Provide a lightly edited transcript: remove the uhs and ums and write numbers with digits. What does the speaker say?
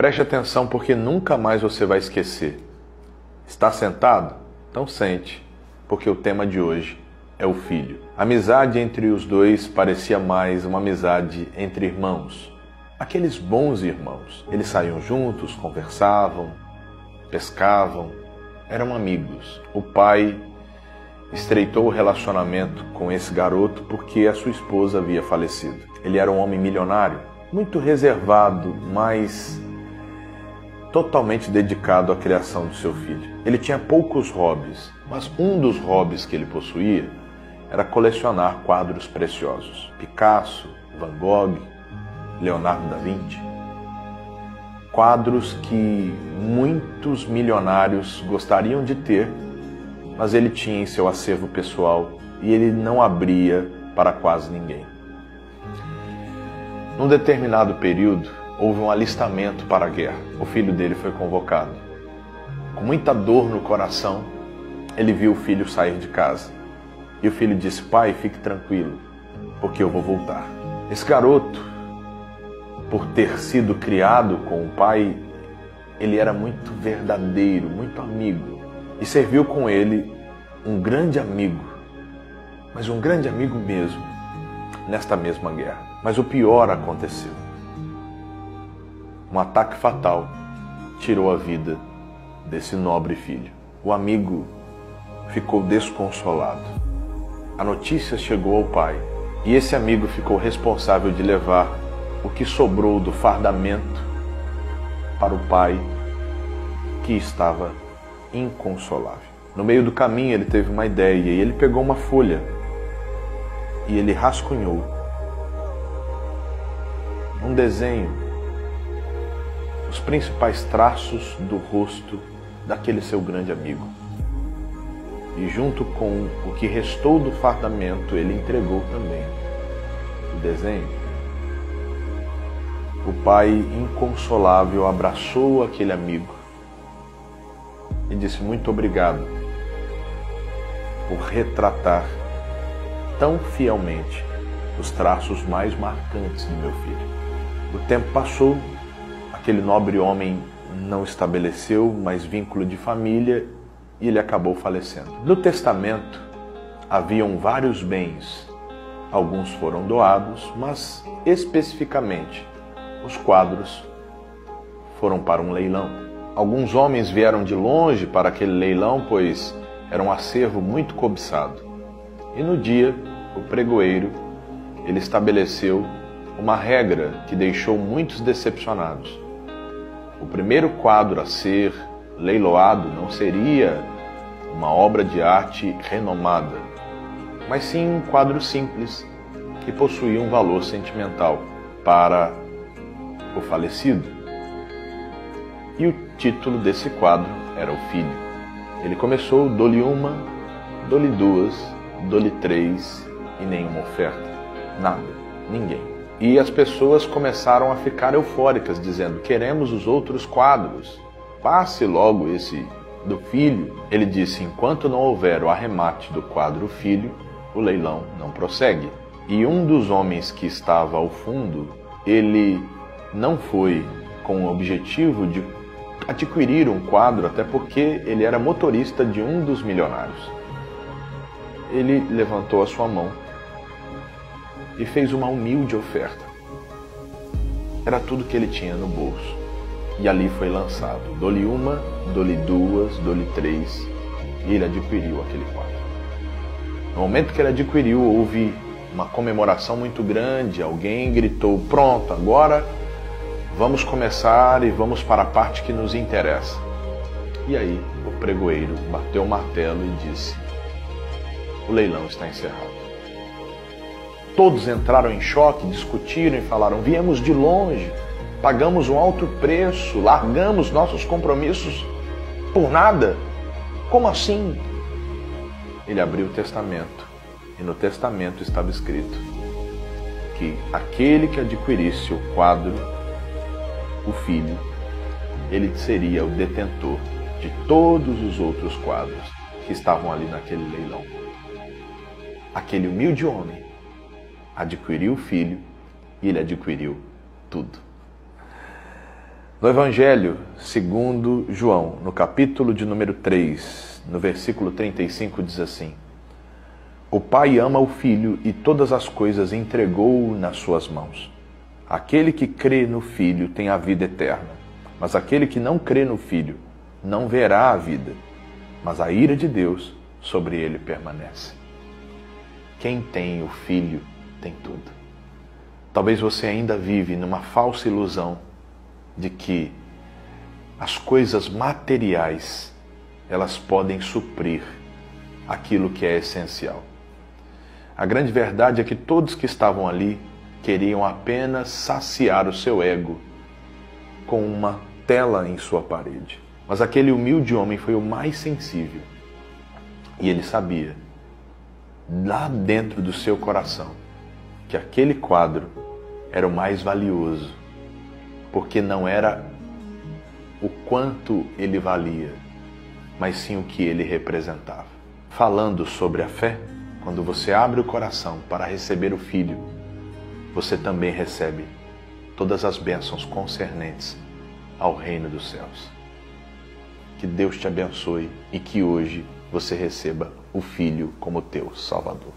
Preste atenção porque nunca mais você vai esquecer. Está sentado? Então sente, porque o tema de hoje é o filho. A amizade entre os dois parecia mais uma amizade entre irmãos. Aqueles bons irmãos. Eles saíam juntos, conversavam, pescavam, eram amigos. O pai estreitou o relacionamento com esse garoto porque a sua esposa havia falecido. Ele era um homem milionário, muito reservado, mas totalmente dedicado à criação do seu filho. Ele tinha poucos hobbies, mas um dos hobbies que ele possuía era colecionar quadros preciosos. Picasso, Van Gogh, Leonardo da Vinci. Quadros que muitos milionários gostariam de ter, mas ele tinha em seu acervo pessoal e ele não abria para quase ninguém. Num determinado período, houve um alistamento para a guerra. O filho dele foi convocado. Com muita dor no coração, ele viu o filho sair de casa. E o filho disse: pai, fique tranquilo, porque eu vou voltar. Esse garoto, por ter sido criado com o pai, ele era muito verdadeiro, muito amigo. E serviu com ele um grande amigo, mas um grande amigo mesmo, nesta mesma guerra. Mas o pior aconteceu. Um ataque fatal tirou a vida desse nobre filho. O amigo ficou desconsolado. A notícia chegou ao pai e esse amigo ficou responsável de levar o que sobrou do fardamento para o pai, que estava inconsolável. No meio do caminho ele teve uma ideia e ele pegou uma folha e ele rascunhou um desenho, os principais traços do rosto daquele seu grande amigo. E junto com o que restou do fardamento, ele entregou também o desenho. O pai, inconsolável, abraçou aquele amigo e disse: muito obrigado por retratar tão fielmente os traços mais marcantes do meu filho. O tempo passou, aquele nobre homem não estabeleceu mais vínculo de família e ele acabou falecendo. No testamento haviam vários bens, alguns foram doados, mas especificamente os quadros foram para um leilão. Alguns homens vieram de longe para aquele leilão, pois era um acervo muito cobiçado. E no dia, o pregoeiro, ele estabeleceu uma regra que deixou muitos decepcionados. O primeiro quadro a ser leiloado não seria uma obra de arte renomada, mas sim um quadro simples que possuía um valor sentimental para o falecido. E o título desse quadro era O Filho. Ele começou: dou-lhe uma, dou-lhe duas, dou-lhe três, e nenhuma oferta. Nada, ninguém. E as pessoas começaram a ficar eufóricas, dizendo: queremos os outros quadros, passe logo esse do filho. Ele disse: enquanto não houver o arremate do quadro Filho, o leilão não prossegue. E um dos homens que estava ao fundo, ele não foi com o objetivo de adquirir um quadro, até porque ele era motorista de um dos milionários. Ele levantou a sua mão e fez uma humilde oferta. Era tudo que ele tinha no bolso. E ali foi lançado: dou-lhe uma, dou-lhe duas, dou-lhe três. E ele adquiriu aquele quadro. No momento que ele adquiriu, houve uma comemoração muito grande. Alguém gritou: pronto, agora vamos começar e vamos para a parte que nos interessa. E aí o pregoeiro bateu o martelo e disse: o leilão está encerrado. Todos entraram em choque, discutiram e falaram: viemos de longe, pagamos um alto preço, largamos nossos compromissos por nada? Como assim? Ele abriu o testamento e no testamento estava escrito que aquele que adquirisse o quadro, o filho, ele seria o detentor de todos os outros quadros que estavam ali naquele leilão. Aquele humilde homem adquiriu o filho e ele adquiriu tudo. No Evangelho segundo João, no capítulo de número 3, no versículo 35, diz assim: O Pai ama o Filho e todas as coisas entregou nas suas mãos. Aquele que crê no Filho tem a vida eterna, mas aquele que não crê no Filho não verá a vida, mas a ira de Deus sobre ele permanece. Quem tem o Filho tem tudo. Talvez você ainda vive numa falsa ilusão de que as coisas materiais, elas podem suprir aquilo que é essencial. A grande verdade é que todos que estavam ali queriam apenas saciar o seu ego com uma tela em sua parede. Mas aquele humilde homem foi o mais sensível. E ele sabia, lá dentro do seu coração, que aquele quadro era o mais valioso, porque não era o quanto ele valia, mas sim o que ele representava. Falando sobre a fé, quando você abre o coração para receber o Filho, você também recebe todas as bênçãos concernentes ao reino dos céus. Que Deus te abençoe e que hoje você receba o Filho como teu Salvador.